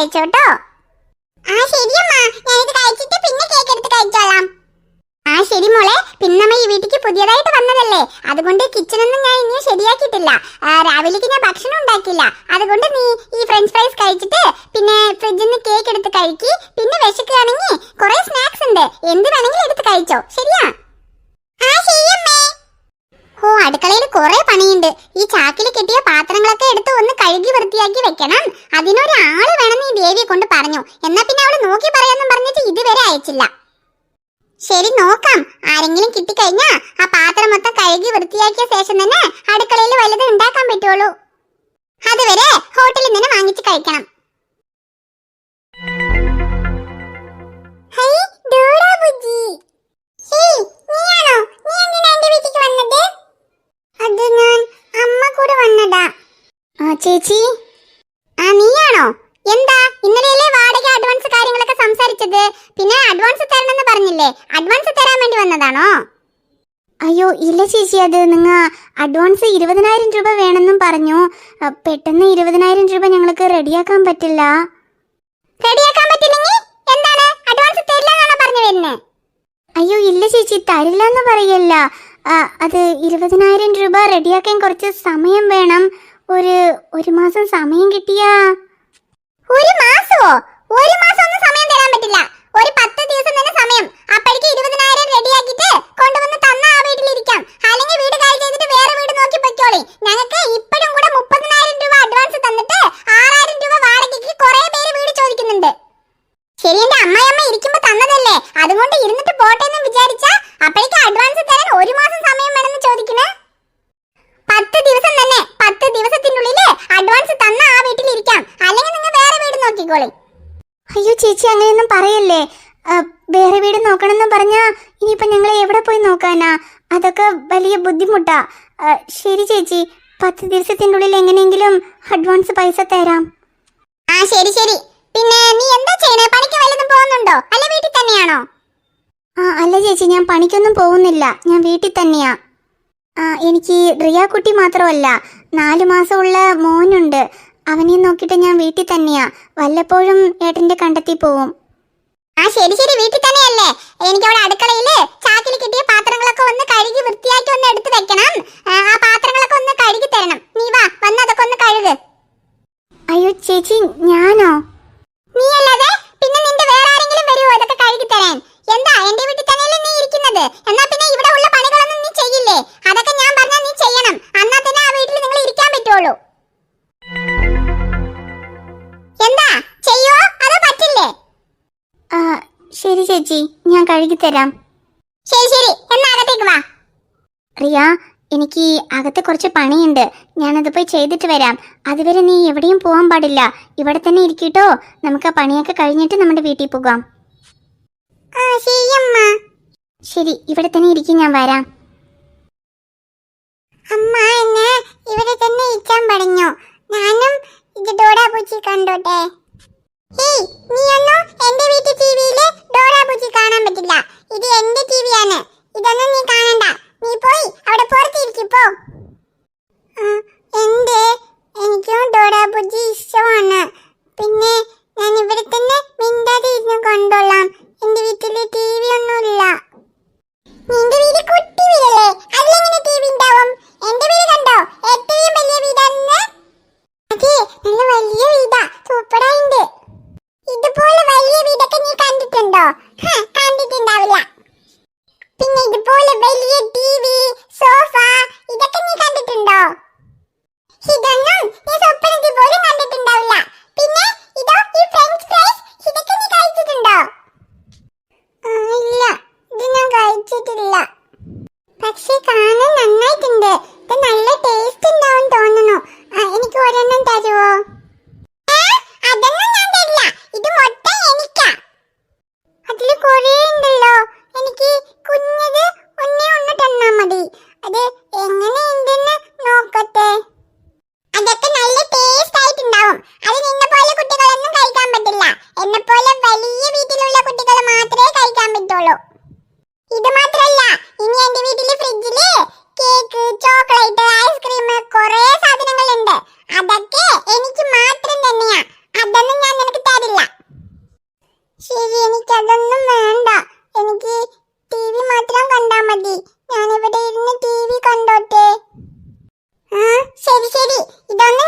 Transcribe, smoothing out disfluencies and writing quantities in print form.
കഴിച്ചോട്ടോ. ആ ശരിയമ്മ, ഞാനിത് കഴിച്ചിട്ട് പിന്നെ കേക്ക് എടുത്ത് കഴിച്ചോളാം. ആ ശരി മോളെ, പിന്നമ്മ ഈ വീട്ടിലേക്ക് പുതിയതായിട്ട് വന്നതല്ലേ, അതുകൊണ്ട് കിച്ചണൊന്നും ഞാൻ ഇനിയും ശരിയാക്കിയിട്ടില്ല. രാവിലേക്ക് ഞാൻ ഭക്ഷണം ഉണ്ടാക്കില്ല, അതുകൊണ്ട് നീ ഈ ഫ്രഞ്ച് ഫ്രൈസ് കഴിച്ചിട്ട് പിന്നെ ഫ്രിഡ്ജിൽ നിന്ന് കേക്ക് എടുത്ത് കഴിക്കി. പിന്നെ വിശക്കുകയാണെങ്കിൽ കുറെ സ്നാക്സ് ഉണ്ട്, എന്ത് വേണമെങ്കിലും എടുത്ത് കഴിച്ചോ, ശരിയാ? ആ ശരിയമ്മേ. ഓ, അടുക്കളയിൽ കുറെ പണിയുണ്ട്. ഈ ചാക്കിൽ കെട്ടിയ പാത്രങ്ങളൊക്കെ എടുത്ത് ഒന്ന് കഴുകി വൃത്തിയാക്കി വെക്കണം. അതിനൊരാള് വേണമെന്ന് ഈ ദേവിയെ കൊണ്ട് പറഞ്ഞു. എന്നാ പിന്നെ അവള് നോക്കി പറയാന്നും പറഞ്ഞിട്ട് ഇതുവരെ അയച്ചില്ല. ശരി, നോക്കാം. ആരെങ്കിലും കിട്ടിക്കഴിഞ്ഞാ ആ പാത്രം മൊത്തം കഴുകി വൃത്തിയാക്കിയ ശേഷം തന്നെ അടുക്കളയിൽ വലുത് ഉണ്ടാക്കാൻ പറ്റുള്ളൂ. അതുവരെ ഹോട്ടലിൽ നിന്ന് വാങ്ങിച്ച് കഴിക്കണം. ചേച്ചി, ആ നീയാണോ? എന്താ ഇന്നലെയല്ലേ വാടക അഡ്വാൻസ് കാര്യങ്ങളൊക്കെ സംസാരിച്ചത്? പിന്നെ അഡ്വാൻസ് തരണമെന്ന് പറഞ്ഞില്ലേ, അഡ്വാൻസ് തരാൻ വേണ്ടി വന്നതാണോ? അയ്യോ ഇല്ല ചേച്ചി, അത് നിങ്ങൾ അഡ്വാൻസ് 20,000 രൂപ വേണമെന്നും പറഞ്ഞു. പെട്ടെന്ന് 20,000 രൂപ ഞങ്ങൾക്ക് റെഡിയാക്കാൻ പറ്റില്ല. റെഡിയാക്കാൻ പറ്റില്ലെങ്കിൽ എന്താണ്, അഡ്വാൻസ് തരില്ല എന്നാണോ പറഞ്ഞു വരുന്നത്? അയ്യോ ഇല്ല ചേച്ചി, തരില്ല എന്ന് പറയല്ല. അത് 20,000 രൂപ റെഡിയാക്കാൻ കുറച്ച് സമയം വേണം. ഒരു മാസം സമയം കിട്ടിയാ. ഒരു മാസമോ? ഒരു മാസം ഒന്നും സമയം തരാൻ പറ്റില്ല. ഒരു 10 ദിവസം തന്നെ സമയം. അപ്പോഴേക്ക് 20,000 റെഡിയാക്കിയിട്ട് കൊണ്ടുവന്ന് തന്ന ആ വീട്ടിലിരിക്കാം. അല്ലെങ്കിൽ വീട് കാലി ചെയ്തിട്ട് വേറെ വീട് നോക്കി പൊയ്ക്കോളി. ഞങ്ങൾക്ക് ഇപ്പോഴും കൂടെ 30,000 രൂപ അഡ്വാൻസ് തന്നിട്ട് 6,000 രൂപ വാടകയ്ക്ക് കുറെ പേര് വീട് ചോദിക്കുന്നുണ്ട്. ശരി, എന്റെ അമ്മയമ്മ ഇരിക്കുമ്പോ തന്നതല്ലേ, അതുകൊണ്ട് ഇരുന്നിട്ട് പോട്ടെ എന്ന് വിചാരിച്ചാ അപ്പോഴേക്ക് അഡ്വാൻസ് തരാൻ ഒരു മാസം സമയം വേണമെന്ന് ചോദിക്കണേ. 10 ദിവസം തന്നെ, 10 ദിവസത്തിനുള്ളിൽ അഡ്വാൻസ് തന്ന ആ വീട്ടിലിരിക്കാം. അല്ലെങ്കിൽ നിങ്ങൾ വേറെ വീട് നോക്കിക്കോളി. അയ്യോ ചേച്ചി, അങ്ങനെയൊന്നും പറയല്ലേ. വേറെ വീട് നോക്കണമെന്ന് പറഞ്ഞാ ഇനിയിപ്പോ ഞങ്ങൾ എവിടെ പോയി നോക്കാനാ? അതൊക്കെ വലിയ ബുദ്ധിമുട്ടാ. ശരി ചേച്ചി, 10 ദിവസത്തിനുള്ളിൽ എങ്ങനെയെങ്കിലും അഡ്വാൻസ് പൈസ തരാം. ആ ശരി ശരി. പിന്നെ നീ എന്താ ചെയ്യണേ? പണിക്ക് വല്ലതും പോകുന്നുണ്ടോ, അല്ല വീട്ടിൽ തന്നെയാണോ? അല്ല ചേച്ചി, ഞാൻ പണിക്കൊന്നും പോകുന്നില്ല, ഞാൻ വീട്ടിൽ തന്നെയാ. എനിക്ക് റിയാക്കുട്ടി മാത്രമല്ല, 4 മാസമുള്ള മോനുണ്ട്. അവനെ നോക്കിയിട്ട് ഞാൻ വീട്ടിൽ തന്നെയാ. വല്ലപ്പോഴും ഏട്ടന്റെ കണ്ടെത്തി പോവും. ആ ശരി ശരി, വീട്ടിൽ തന്നെയല്ലേ? എനിക്ക് അവിടെ അടുക്കളയില് ചാക്കിൽ കിട്ടിയ പാത്രങ്ങളൊക്കെ ഒന്ന് കഴുകി വൃത്തിയാക്കി ഒന്ന് എടുത്തു വെക്കണം. ആ പാത്രങ്ങളൊക്കെ ഒന്ന് കഴുകി തരണം. നീ വാ, വന്ന് അതൊക്കെ ഒന്ന് കഴുക്. അയ്യോ ചേച്ചി, ഞാനോ? നീ അല്ലാതെ പിന്നെ നിന്റെ വേറെ ആരെങ്കിലും വരുമോ ഇതൊക്കെ കഴുകി തരാൻ? എന്താ എന്റെ വീട്ടിൽ തന്നെയല്ലേ നീ ഇരിക്കുന്നത്? എന്നാ പിന്നെ ഇവിടെ ഉള്ള പണികളൊന്നും നീ ചെയ്യില്ലേ? അതൊക്കെ ഞാൻ പറഞ്ഞാൽ നീ ചെയ്യണം. എന്നാ തന്നെ ആ വീട്ടിൽ നിങ്ങൾ ഇരിക്കാൻ പറ്റുള്ളൂ. എന്താ ചെയ്യോ അതോ പറ്റില്ലേ? ശരി ചേച്ചി, ഞാൻ കഴുകി തരാം. ശരി ശരി, എന്നാ അകത്തേക്ക് വാ. റിയ, എനിക്ക് അകത്ത് കുറച്ച് പണിയുണ്ട്, ഞാനത് പോയി ചെയ്തിട്ട് വരാം. അതുവരെ നീ എവിടെയും പോകാൻ പാടില്ല, ഇവിടെ തന്നെ ഇരിക്കട്ടോ. നമുക്ക് ആ പണിയൊക്കെ കഴിഞ്ഞിട്ട് നമ്മുടെ വീട്ടിൽ പോകാം. ശരി, ഇവിടെ തന്നെ ഇരിക്കും, ഞാൻ വരാം. അമ്മ എന്നെ ഇവിടെ തന്നെ ഇരിക്കാൻ പറഞ്ഞു. ഞാനും ഇത് ഡോറാ ബുച്ചി കണ്ടോട്ടെ. ഹേയ്, നീയൊന്നും എന്റെ വീട്ടിൽ ടിവിയില് ഡോറാ ബുച്ചി കാണാൻ പറ്റില്ല. ഇത് എന്റെ ടിവിയാണ്, ഇതൊന്നും നീ കാണണ്ട. നീ പോയി അവിടെ പുറത്തിരിക്കപ്പോ. എനിക്കും ഡോറാ ബുച്ചി ഇഷ്ടമാണ്. പിന്നെ ഞാൻ ഇവിടെ തന്നെ മിണ്ടാതെ ഇരുന്ന് കണ്ടോളാം. എന്റെ വീട്ടില് ടിവി ഒന്നുമില്ല. നിന്റെ വീട് കുട്ടി വീടല്ലേ, അതിലെങ്ങനെ ടിവി ഉണ്ടാവും? എന്റെ വീട് കണ്ടോ, ഏറ്റവും വലിയ വീടാണ്. അതെ, നല്ല വലിയ വീടാ, സൂപ്പറായിണ്ട്. ഇതുപോലെ വലിയ വീടൊക്കെ നീ കണ്ടിട്ടുണ്ടോ? കണ്ടിട്ടുണ്ടാവില്ല. പിന്നെ ഇതുപോലെ വലിയ ടിവി, സോഫ ഇതൊക്കെ നീ കണ്ടിട്ടുണ്ടോ? ഇതൊന്നും നീ സ്വപ്നത്തിൽ പോലും കണ്ടിട്ടുണ്ടാവില്ല. പിന്നെ ഇതോ ഈ ഫ്രഞ്ച് ഫ്രൈസ്, ഇതൊക്കെ നീ കഴിച്ചിട്ടുണ്ടോ? ഇല്ല, ഇത് ഞാൻ കഴിച്ചിട്ടില്ല. പക്ഷെ കാണാൻ നന്നായിട്ടുണ്ട്. ഇത് നല്ല ടേസ്റ്റ് ഉണ്ടാവും തോന്നുന്നു. എനിക്ക് ഒരെണ്ണം തരുവോ? അതൊന്നും ഞാൻ തരില്ല, ഇത് മൊത്തം എനിക്കാ. അതില് കുറേ ഉണ്ടല്ലോ, എനിക്ക് കുഞ്ഞത് ഒന്ന് തന്നാ മതി. അത് എങ്ങനെയുണ്ടെന്ന് നോക്കട്ടെ. അതൊക്കെ നല്ല ടേസ്റ്റ് ആയിട്ടുണ്ടാവും. അത് നിന്നെ പോലെ കുട്ടികളൊന്നും കഴിക്കാൻ പറ്റില്ല. എന്നെ പോലെ വലിയ വീട്ടിലുള്ള കുട്ടികൾ മാത്രമേ കഴിക്കാൻ പറ്റുള്ളൂ. ഇത് മാത്രല്ല, ഇനി എന്റെ വീട്ടിലെ ഫ്രിഡ്ജില് കേക്ക്, ചോക്ലേറ്റ്, ഐസ്ക്രീം കുറേ സാധനങ്ങളുണ്ട്. അതൊക്കെ എനിക്ക് മാത്രം തന്നെയാ. അതൊന്നും ഞാൻ നിനക്ക് തരില്ല. ശരി, എനിക്കതൊന്നും വേണ്ട. എനിക്ക് TV മാത്രം കണ്ടാ മതി. ഞാനിവിടെ ഇരുന്ന് TV കണ്ടോട്ടെ. ശരി ശരി, ഇതൊന്നും